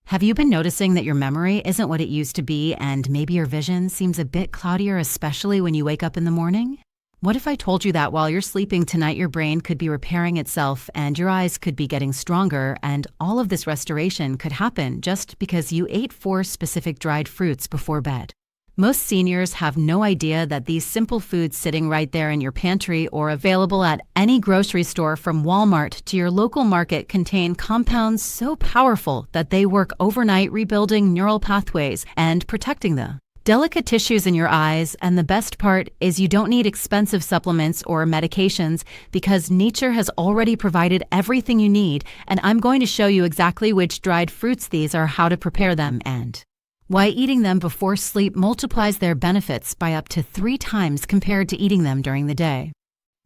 Have you been noticing that your memory isn't what it used to be and maybe your vision seems a bit cloudier, especially when you wake up in the morning? What if I told you that while you're sleeping tonight, your brain could be repairing itself and your eyes could be getting stronger, and all of this restoration could happen just because you ate 4 specific dried fruits before bed? Most seniors have no idea that these simple foods sitting right there in your pantry or available at any grocery store from Walmart to your local market contain compounds so powerful that they work overnight rebuilding neural pathways and protecting the delicate tissues in your eyes. And the best part is you don't need expensive supplements or medications because nature has already provided everything you need, and I'm going to show you exactly which dried fruits these are, how to prepare them, and why eating them before sleep multiplies their benefits by up to 3 times compared to eating them during the day.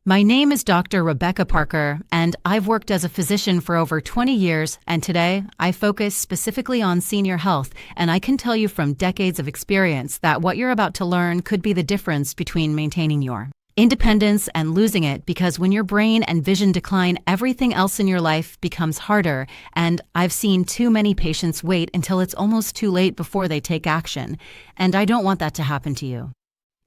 My name is Dr. Rebecca Parker, and I've worked as a physician for over 20 years, and today I focus specifically on senior health, and I can tell you from decades of experience that what you're about to learn could be the difference between maintaining your independence and losing it, because when your brain and vision decline, everything else in your life becomes harder, and I've seen too many patients wait until it's almost too late before they take action, and I don't want that to happen to you.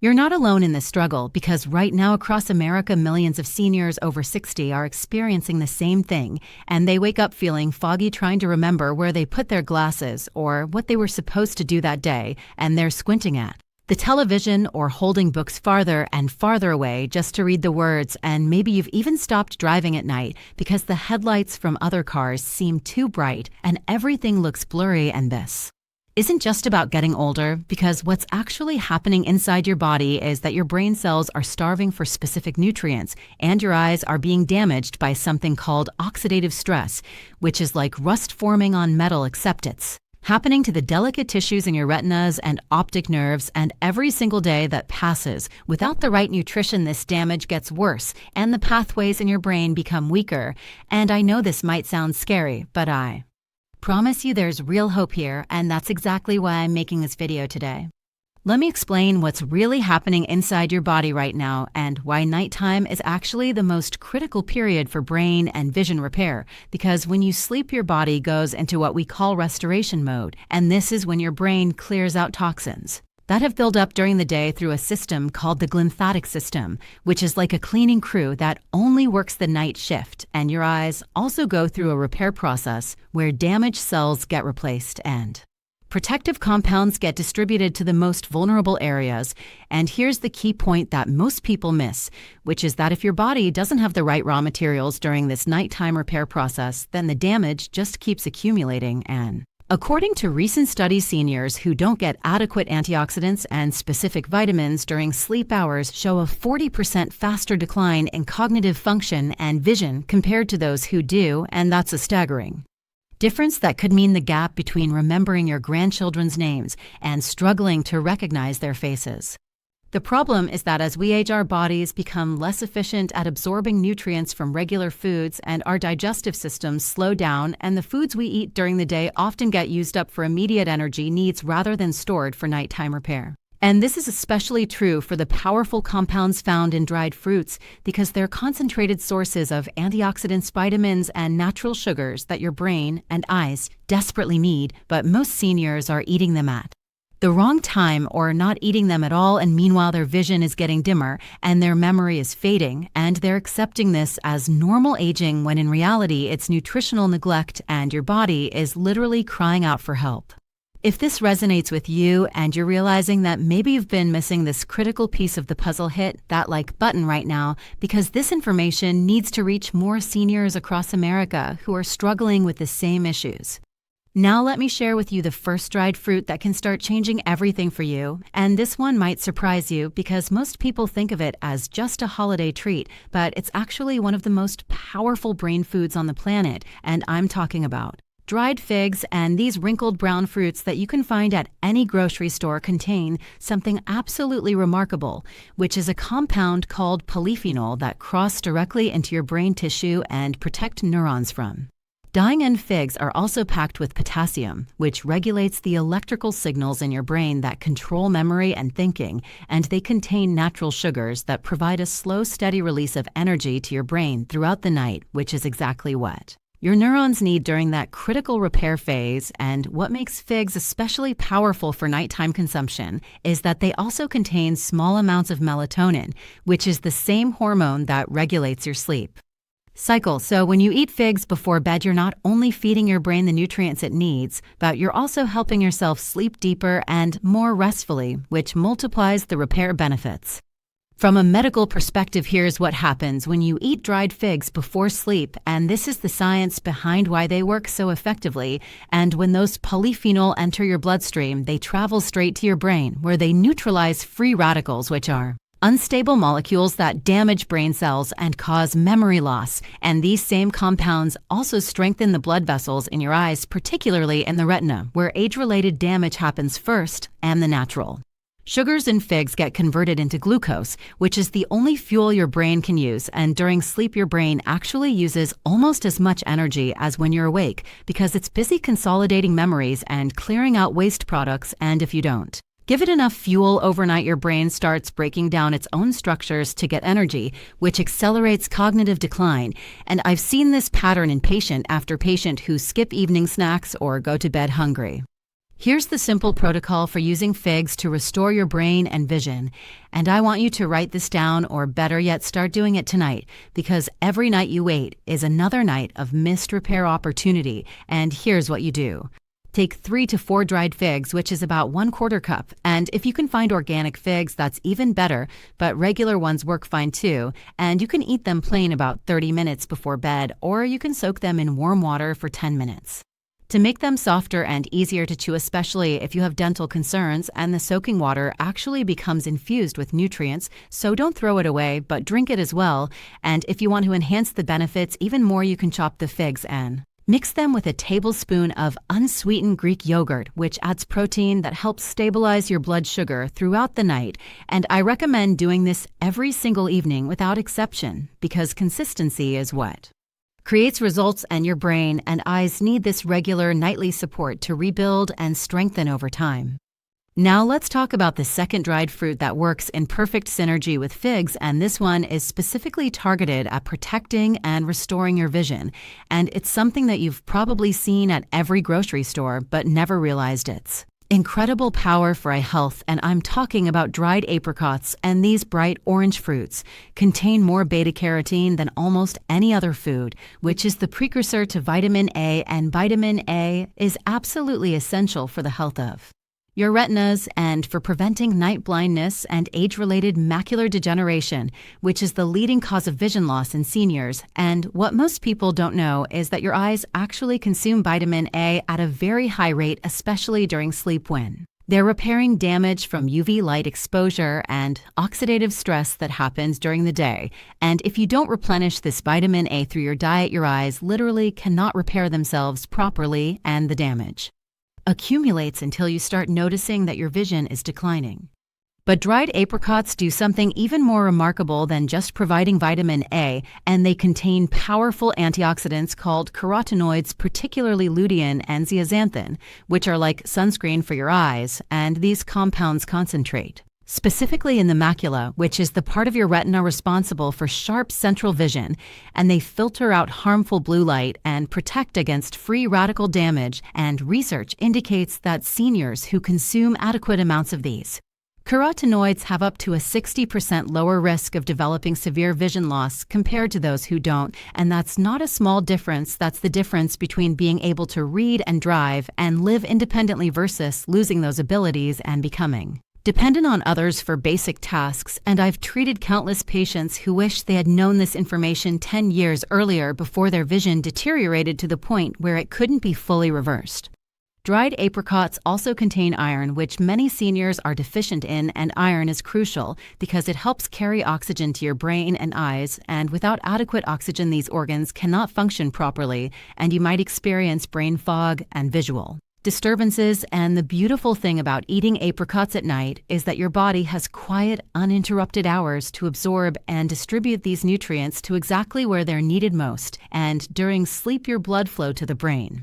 You're not alone in this struggle, because right now across America, millions of seniors over 60 are experiencing the same thing, and they wake up feeling foggy trying to remember where they put their glasses or what they were supposed to do that day, and they're squinting at the television or holding books farther and farther away just to read the words, and maybe you've even stopped driving at night because the headlights from other cars seem too bright and everything looks blurry. And this isn't just about getting older, because what's actually happening inside your body is that your brain cells are starving for specific nutrients, and your eyes are being damaged by something called oxidative stress, which is like rust forming on metal, except it's happening to the delicate tissues in your retinas and optic nerves, and every single day that passes without the right nutrition, this damage gets worse and the pathways in your brain become weaker. And I know this might sound scary, but I promise you there's real hope here, and that's exactly why I'm making this video today. Let me explain what's really happening inside your body right now and why nighttime is actually the most critical period for brain and vision repair, because when you sleep, your body goes into what we call restoration mode, and this is when your brain clears out toxins that have built up during the day through a system called the glymphatic system, which is like a cleaning crew that only works the night shift. And your eyes also go through a repair process where damaged cells get replaced and protective compounds get distributed to the most vulnerable areas. And here's the key point that most people miss, which is that if your body doesn't have the right raw materials during this nighttime repair process, then the damage just keeps accumulating. And according to recent studies, seniors who don't get adequate antioxidants and specific vitamins during sleep hours show a 40% faster decline in cognitive function and vision compared to those who do, and that's a staggering difference that could mean the gap between remembering your grandchildren's names and struggling to recognize their faces. The problem is that as we age, our bodies become less efficient at absorbing nutrients from regular foods, and our digestive systems slow down, and the foods we eat during the day often get used up for immediate energy needs rather than stored for nighttime repair. And this is especially true for the powerful compounds found in dried fruits, because they're concentrated sources of antioxidants, vitamins, and natural sugars that your brain and eyes desperately need, but most seniors are eating them at the wrong time or not eating them at all, and meanwhile their vision is getting dimmer and their memory is fading, and they're accepting this as normal aging when in reality it's nutritional neglect and your body is literally crying out for help. If this resonates with you and you're realizing that maybe you've been missing this critical piece of the puzzle, hit that like button right now, because this information needs to reach more seniors across America who are struggling with the same issues. Now let me share with you the first dried fruit that can start changing everything for you. And this one might surprise you, because most people think of it as just a holiday treat, but it's actually one of the most powerful brain foods on the planet, and I'm talking about dried figs. And these wrinkled brown fruits that you can find at any grocery store contain something absolutely remarkable, which is a compound called polyphenol that cross directly into your brain tissue and protect neurons from dying. And figs are also packed with potassium, which regulates the electrical signals in your brain that control memory and thinking, and they contain natural sugars that provide a slow, steady release of energy to your brain throughout the night, which is exactly what your neurons need during that critical repair phase. And what makes figs especially powerful for nighttime consumption is that they also contain small amounts of melatonin, which is the same hormone that regulates your sleep cycle. So when you eat figs before bed, you're not only feeding your brain the nutrients it needs, but you're also helping yourself sleep deeper and more restfully, which multiplies the repair benefits. From a medical perspective, here's what happens when you eat dried figs before sleep, and this is the science behind why they work so effectively. And when those polyphenol enter your bloodstream, they travel straight to your brain, where they neutralize free radicals, which are unstable molecules that damage brain cells and cause memory loss. And these same compounds also strengthen the blood vessels in your eyes, particularly in the retina, where age-related damage happens first, and the natural sugars in figs get converted into glucose, which is the only fuel your brain can use, and during sleep your brain actually uses almost as much energy as when you're awake because it's busy consolidating memories and clearing out waste products. And if you don't give it enough fuel overnight, your brain starts breaking down its own structures to get energy, which accelerates cognitive decline. And I've seen this pattern in patient after patient who skip evening snacks or go to bed hungry. Here's the simple protocol for using figs to restore your brain and vision. And I want you to write this down, or better yet, start doing it tonight, because every night you wait is another night of missed repair opportunity. And here's what you do. Take 3 to 4 dried figs, which is about 1/4 cup. And if you can find organic figs, that's even better, but regular ones work fine too. And you can eat them plain about 30 minutes before bed, or you can soak them in warm water for 10 minutes. To make them softer and easier to chew, especially if you have dental concerns, and the soaking water actually becomes infused with nutrients, so don't throw it away, but drink it as well. And if you want to enhance the benefits even more, you can chop the figs and mix them with a tablespoon of unsweetened Greek yogurt, which adds protein that helps stabilize your blood sugar throughout the night. And I recommend doing this every single evening without exception, because consistency is what creates results, and your brain and eyes need this regular nightly support to rebuild and strengthen over time. Now let's talk about the second dried fruit that works in perfect synergy with figs, and this one is specifically targeted at protecting and restoring your vision. And it's something that you've probably seen at every grocery store but never realized its incredible power for eye health. And I'm talking about dried apricots. And these bright orange fruits contain more beta-carotene than almost any other food, which is the precursor to vitamin A, and vitamin A is absolutely essential for the health of your retinas and for preventing night blindness and age-related macular degeneration, which is the leading cause of vision loss in seniors. And what most people don't know is that your eyes actually consume vitamin A at a very high rate, especially during sleep, when they're repairing damage from UV light exposure and oxidative stress that happens during the day. And if you don't replenish this vitamin A through your diet, your eyes literally cannot repair themselves properly, and the damage accumulates until you start noticing that your vision is declining. But dried apricots do something even more remarkable than just providing vitamin A, and they contain powerful antioxidants called carotenoids, particularly lutein and zeaxanthin, which are like sunscreen for your eyes. And these compounds concentrate specifically in the macula, which is the part of your retina responsible for sharp central vision, and they filter out harmful blue light and protect against free radical damage. And research indicates that seniors who consume adequate amounts of these carotenoids have up to a 60% lower risk of developing severe vision loss compared to those who don't. And that's not a small difference. That's the difference between being able to read and drive and live independently versus losing those abilities and becoming dependent on others for basic tasks. And I've treated countless patients who wish they had known this information 10 years earlier before their vision deteriorated to the point where it couldn't be fully reversed. Dried apricots also contain iron, which many seniors are deficient in, and iron is crucial because it helps carry oxygen to your brain and eyes, and without adequate oxygen, these organs cannot function properly, and you might experience brain fog and visual disturbances. And the beautiful thing about eating apricots at night is that your body has quiet, uninterrupted hours to absorb and distribute these nutrients to exactly where they're needed most, and during sleep, your blood flow to the brain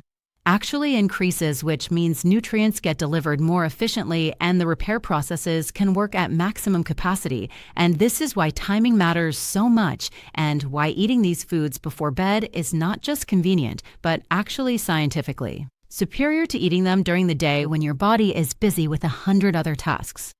actually increases, which means nutrients get delivered more efficiently and the repair processes can work at maximum capacity. And this is why timing matters so much and why eating these foods before bed is not just convenient, but actually scientifically superior to eating them during the day when your body is busy with 100 other tasks.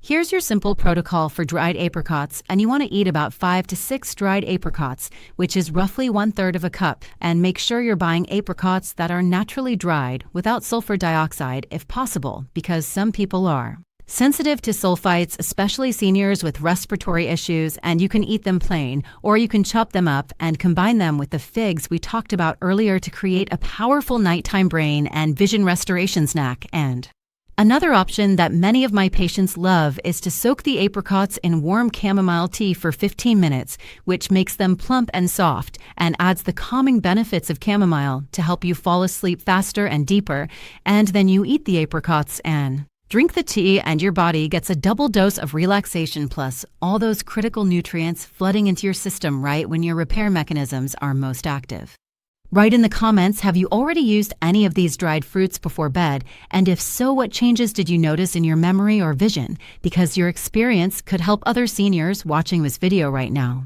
Here's your simple protocol for dried apricots, and you want to eat about 5 to 6 dried apricots, which is roughly 1/3 of a cup, and make sure you're buying apricots that are naturally dried without sulfur dioxide if possible, because some people are sensitive to sulfites, especially seniors with respiratory issues, and you can eat them plain, or you can chop them up and combine them with the figs we talked about earlier to create a powerful nighttime brain and vision restoration snack. And another option that many of my patients love is to soak the apricots in warm chamomile tea for 15 minutes, which makes them plump and soft and adds the calming benefits of chamomile to help you fall asleep faster and deeper. And then you eat the apricots and drink the tea, and your body gets a double dose of relaxation plus all those critical nutrients flooding into your system right when your repair mechanisms are most active. Write in the comments, have you already used any of these dried fruits before bed? And if so, what changes did you notice in your memory or vision? Because your experience could help other seniors watching this video right now.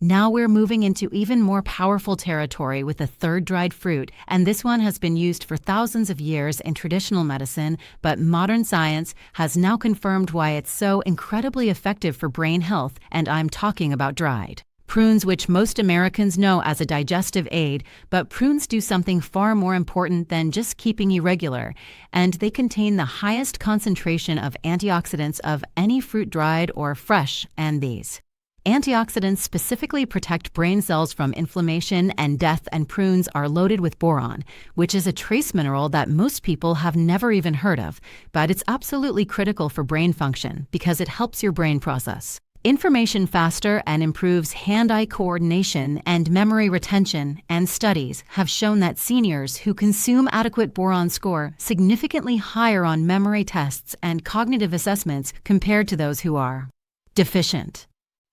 Now we're moving into even more powerful territory with a third dried fruit, and this one has been used for thousands of years in traditional medicine, but modern science has now confirmed why it's so incredibly effective for brain health, and I'm talking about dried prunes, which most Americans know as a digestive aid, but prunes do something far more important than just keeping you regular, and they contain the highest concentration of antioxidants of any fruit, dried or fresh, and these antioxidants specifically protect brain cells from inflammation and death, and prunes are loaded with boron, which is a trace mineral that most people have never even heard of, but it's absolutely critical for brain function because it helps your brain process information faster and improves hand-eye coordination and memory retention, and studies have shown that seniors who consume adequate boron score significantly higher on memory tests and cognitive assessments compared to those who are deficient.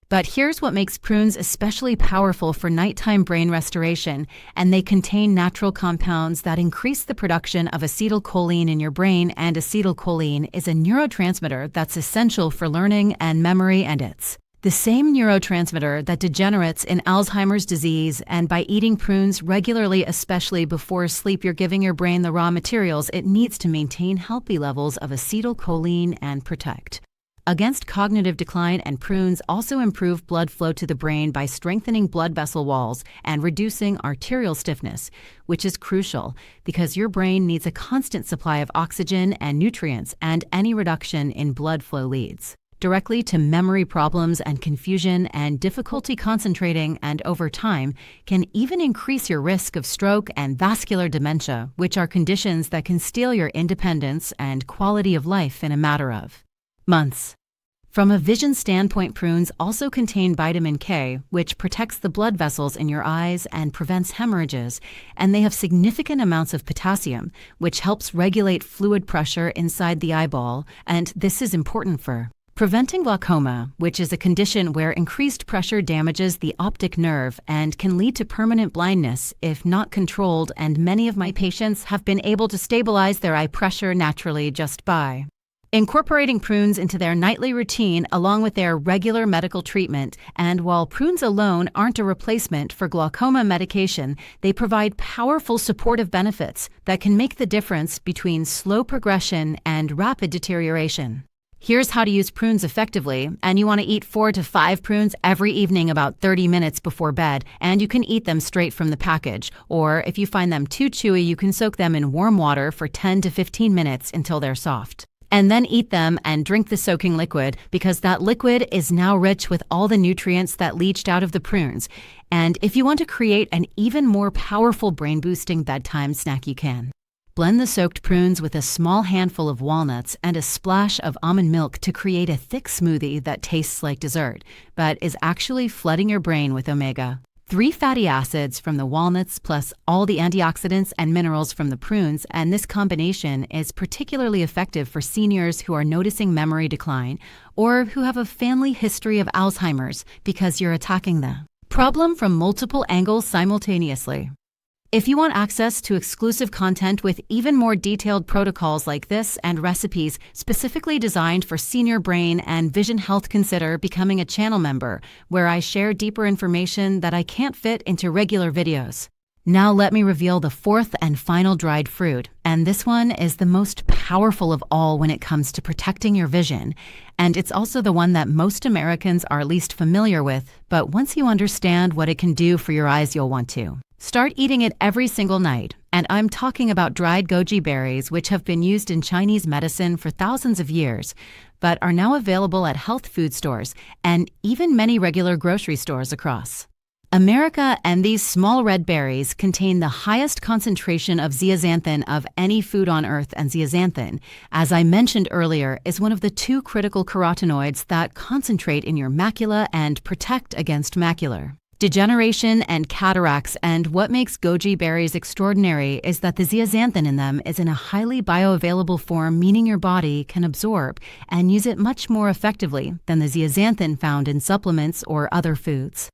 But here's what makes prunes especially powerful for nighttime brain restoration, and they contain natural compounds that increase the production of acetylcholine in your brain, and acetylcholine is a neurotransmitter that's essential for learning and memory, and it's the same neurotransmitter that degenerates in Alzheimer's disease, and by eating prunes regularly, especially before sleep, you're giving your brain the raw materials it needs to maintain healthy levels of acetylcholine and protect against cognitive decline. And prunes also improve blood flow to the brain by strengthening blood vessel walls and reducing arterial stiffness, which is crucial because your brain needs a constant supply of oxygen and nutrients, and any reduction in blood flow leads directly to memory problems and confusion and difficulty concentrating, and over time can even increase your risk of stroke and vascular dementia, which are conditions that can steal your independence and quality of life in a matter of months. From a vision standpoint, prunes also contain vitamin K, which protects the blood vessels in your eyes and prevents hemorrhages, and they have significant amounts of potassium, which helps regulate fluid pressure inside the eyeball, and this is important for preventing glaucoma, which is a condition where increased pressure damages the optic nerve and can lead to permanent blindness if not controlled, and many of my patients have been able to stabilize their eye pressure naturally just by incorporating prunes into their nightly routine along with their regular medical treatment. And while prunes alone aren't a replacement for glaucoma medication, they provide powerful supportive benefits that can make the difference between slow progression and rapid deterioration. Here's how to use prunes effectively, and you want to eat 4 to 5 prunes every evening about 30 minutes before bed, and you can eat them straight from the package, or if you find them too chewy, you can soak them in warm water for 10 to 15 minutes until they're soft. And then eat them and drink the soaking liquid, because that liquid is now rich with all the nutrients that leached out of the prunes. And if you want to create an even more powerful brain-boosting bedtime snack, you can blend the soaked prunes with a small handful of walnuts and a splash of almond milk to create a thick smoothie that tastes like dessert, but is actually flooding your brain with omega-3 fatty acids from the walnuts plus all the antioxidants and minerals from the prunes, and this combination is particularly effective for seniors who are noticing memory decline or who have a family history of Alzheimer's, because you're attacking the problem from multiple angles simultaneously. If you want access to exclusive content with even more detailed protocols like this and recipes specifically designed for senior brain and vision health, consider becoming a channel member, where I share deeper information that I can't fit into regular videos. Now let me reveal the fourth and final dried fruit, and this one is the most powerful of all when it comes to protecting your vision, and it's also the one that most Americans are least familiar with, but once you understand what it can do for your eyes, you'll want to. Start eating it every single night, and I'm talking about dried goji berries, which have been used in Chinese medicine for thousands of years, but are now available at health food stores and even many regular grocery stores across America. And these small red berries contain the highest concentration of zeaxanthin of any food on earth, and zeaxanthin, as I mentioned earlier, is one of the 2 critical carotenoids that concentrate in your macula and protect against macular degeneration and cataracts. And what makes goji berries extraordinary is that the zeaxanthin in them is in a highly bioavailable form, meaning your body can absorb and use it much more effectively than the zeaxanthin found in supplements or other foods.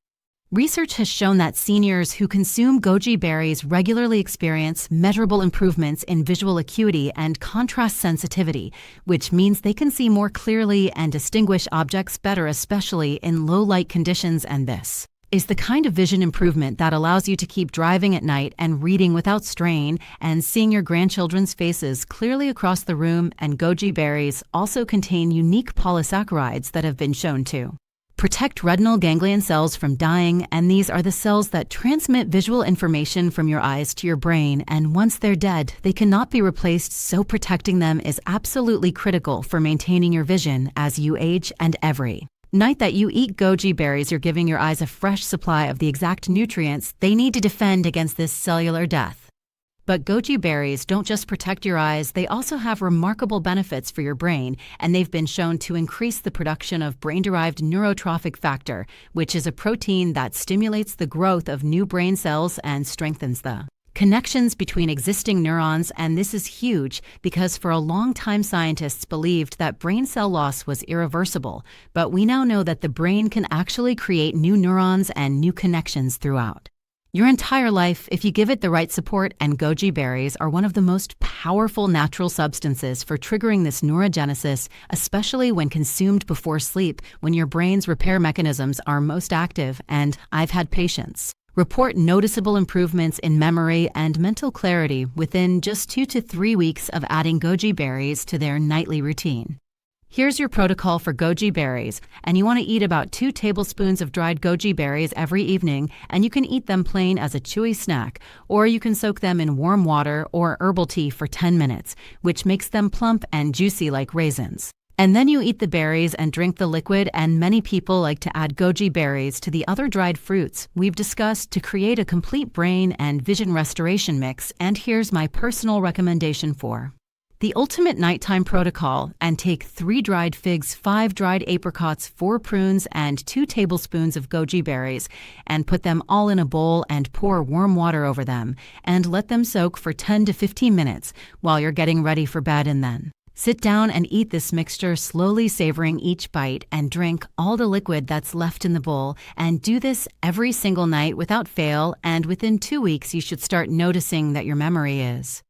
Research has shown that seniors who consume goji berries regularly experience measurable improvements in visual acuity and contrast sensitivity, which means they can see more clearly and distinguish objects better, especially in low light conditions. And this is the kind of vision improvement that allows you to keep driving at night and reading without strain and seeing your grandchildren's faces clearly across the room. And goji berries also contain unique polysaccharides that have been shown to protect retinal ganglion cells from dying, and these are the cells that transmit visual information from your eyes to your brain, and once they're dead, they cannot be replaced, so protecting them is absolutely critical for maintaining your vision as you age. And every night that you eat goji berries, you're giving your eyes a fresh supply of the exact nutrients they need to defend against this cellular death. But goji berries don't just protect your eyes, they also have remarkable benefits for your brain, and they've been shown to increase the production of brain-derived neurotrophic factor, which is a protein that stimulates the growth of new brain cells and strengthens the connections between existing neurons. And this is huge because for a long time scientists believed that brain cell loss was irreversible, but we now know that the brain can actually create new neurons and new connections throughout your entire life if you give it the right support. And goji berries are one of the most powerful natural substances for triggering this neurogenesis, especially when consumed before sleep, when your brain's repair mechanisms are most active. And I've had patients report noticeable improvements in memory and mental clarity within just 2 to 3 weeks of adding goji berries to their nightly routine. Here's your protocol for goji berries, and you want to eat about 2 tablespoons of dried goji berries every evening, and you can eat them plain as a chewy snack, or you can soak them in warm water or herbal tea for 10 minutes, which makes them plump and juicy like raisins. And then you eat the berries and drink the liquid, and many people like to add goji berries to the other dried fruits we've discussed to create a complete brain and vision restoration mix. And here's my personal recommendation for the ultimate nighttime protocol: and take 3 dried figs, 5 dried apricots, 4 prunes, and 2 tablespoons of goji berries, and put them all in a bowl and pour warm water over them, and let them soak for 10 to 15 minutes while you're getting ready for bed. And then sit down and eat this mixture, slowly savoring each bite, and drink all the liquid that's left in the bowl. And do this every single night without fail, and within 2 weeks you should start noticing that your memory is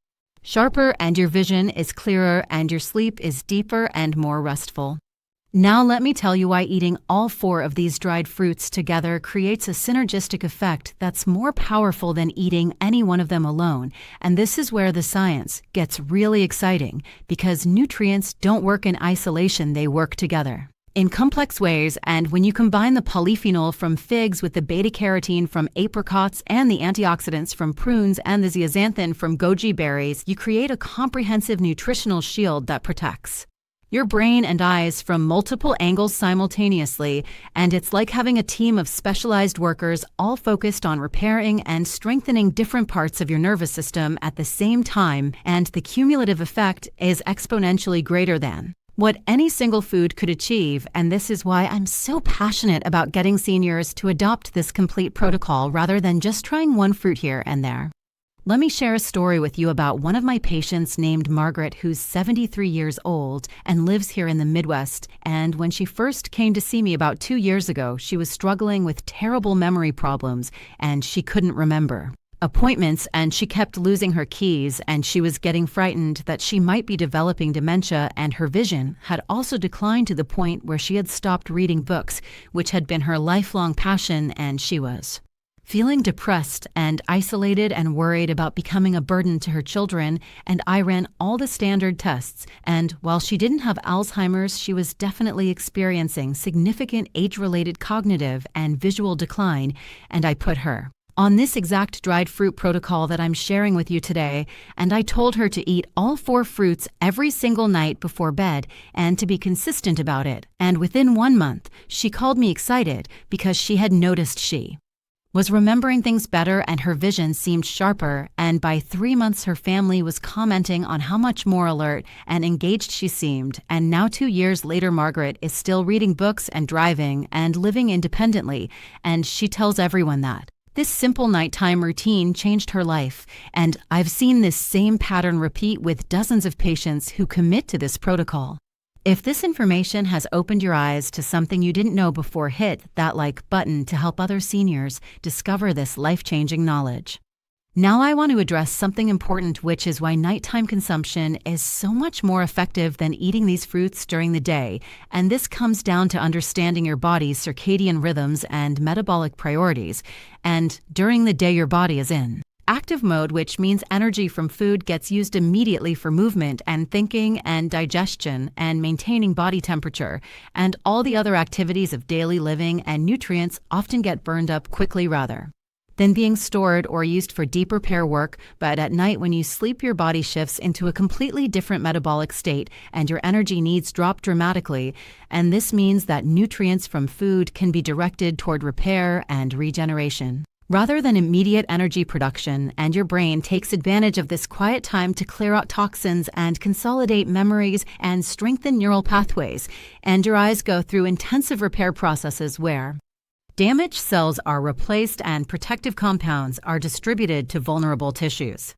sharper and your vision is clearer and your sleep is deeper and more restful. Now let me tell you why eating all 4 of these dried fruits together creates a synergistic effect that's more powerful than eating any one of them alone. And this is where the science gets really exciting, because nutrients don't work in isolation, they work together in complex ways. And when you combine the polyphenol from figs with the beta-carotene from apricots and the antioxidants from prunes and the zeaxanthin from goji berries, you create a comprehensive nutritional shield that protects your brain and eyes from multiple angles simultaneously. And it's like having a team of specialized workers all focused on repairing and strengthening different parts of your nervous system at the same time, and the cumulative effect is exponentially greater than what any single food could achieve. And this is why I'm so passionate about getting seniors to adopt this complete protocol rather than just trying one fruit here and there. Let me share a story with you about one of my patients named Margaret, who's 73 years old and lives here in the Midwest. And when she first came to see me about 2 years ago, she was struggling with terrible memory problems and she couldn't remember appointments, and she kept losing her keys, and she was getting frightened that she might be developing dementia, and her vision had also declined to the point where she had stopped reading books, which had been her lifelong passion, and she was feeling depressed and isolated and worried about becoming a burden to her children, and I ran all the standard tests, and while she didn't have Alzheimer's, she was definitely experiencing significant age-related cognitive and visual decline, and I put her on this exact dried fruit protocol that I'm sharing with you today, and I told her to eat all 4 fruits every single night before bed and to be consistent about it. And within 1 month, she called me excited because she had noticed she was remembering things better and her vision seemed sharper, and by 3 months her family was commenting on how much more alert and engaged she seemed, and now 2 years later Margaret is still reading books and driving and living independently, and she tells everyone that this simple nighttime routine changed her life, and I've seen this same pattern repeat with dozens of patients who commit to this protocol. If this information has opened your eyes to something you didn't know before, hit that like button to help other seniors discover this life-changing knowledge. Now I want to address something important, which is why nighttime consumption is so much more effective than eating these fruits during the day, and this comes down to understanding your body's circadian rhythms and metabolic priorities, and during the day your body is in active mode, which means energy from food gets used immediately for movement and thinking and digestion and maintaining body temperature, and all the other activities of daily living, and nutrients often get burned up quickly rather than being stored or used for deep repair work. But at night when you sleep, your body shifts into a completely different metabolic state and your energy needs drop dramatically, and this means that nutrients from food can be directed toward repair and regeneration rather than immediate energy production, and your brain takes advantage of this quiet time to clear out toxins and consolidate memories and strengthen neural pathways, and your eyes go through intensive repair processes where damaged cells are replaced and protective compounds are distributed to vulnerable tissues.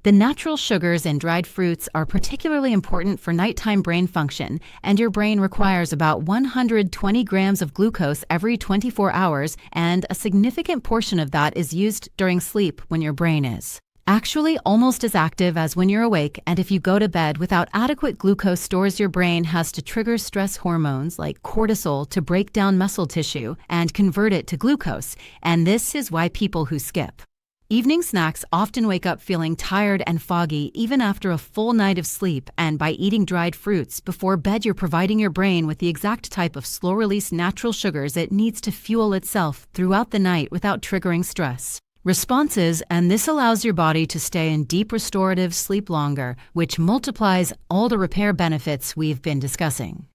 The natural sugars in dried fruits are particularly important for nighttime brain function, and your brain requires about 120 grams of glucose every 24 hours, and a significant portion of that is used during sleep when your brain is actually almost as active as when you're awake, and if you go to bed without adequate glucose stores, your brain has to trigger stress hormones like cortisol to break down muscle tissue and convert it to glucose, and this is why people who skip evening snacks often wake up feeling tired and foggy even after a full night of sleep, and by eating dried fruits before bed, you're providing your brain with the exact type of slow-release natural sugars it needs to fuel itself throughout the night without triggering stress responses, and this allows your body to stay in deep restorative sleep longer, which multiplies all the repair benefits we've been discussing.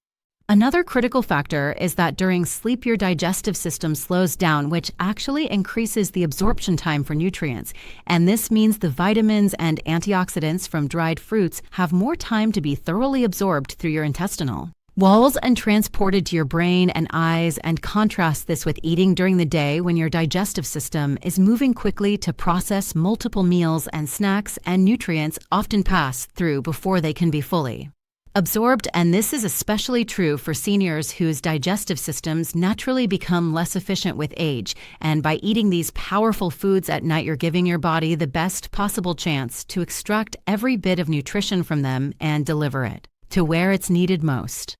Another critical factor is that during sleep your digestive system slows down, which actually increases the absorption time for nutrients, and this means the vitamins and antioxidants from dried fruits have more time to be thoroughly absorbed through your intestinal walls and transported to your brain and eyes, and contrast this with eating during the day when your digestive system is moving quickly to process multiple meals, and snacks and nutrients often pass through before they can be fully absorbed, and this is especially true for seniors whose digestive systems naturally become less efficient with age, and by eating these powerful foods at night you're giving your body the best possible chance to extract every bit of nutrition from them and deliver it to where it's needed most.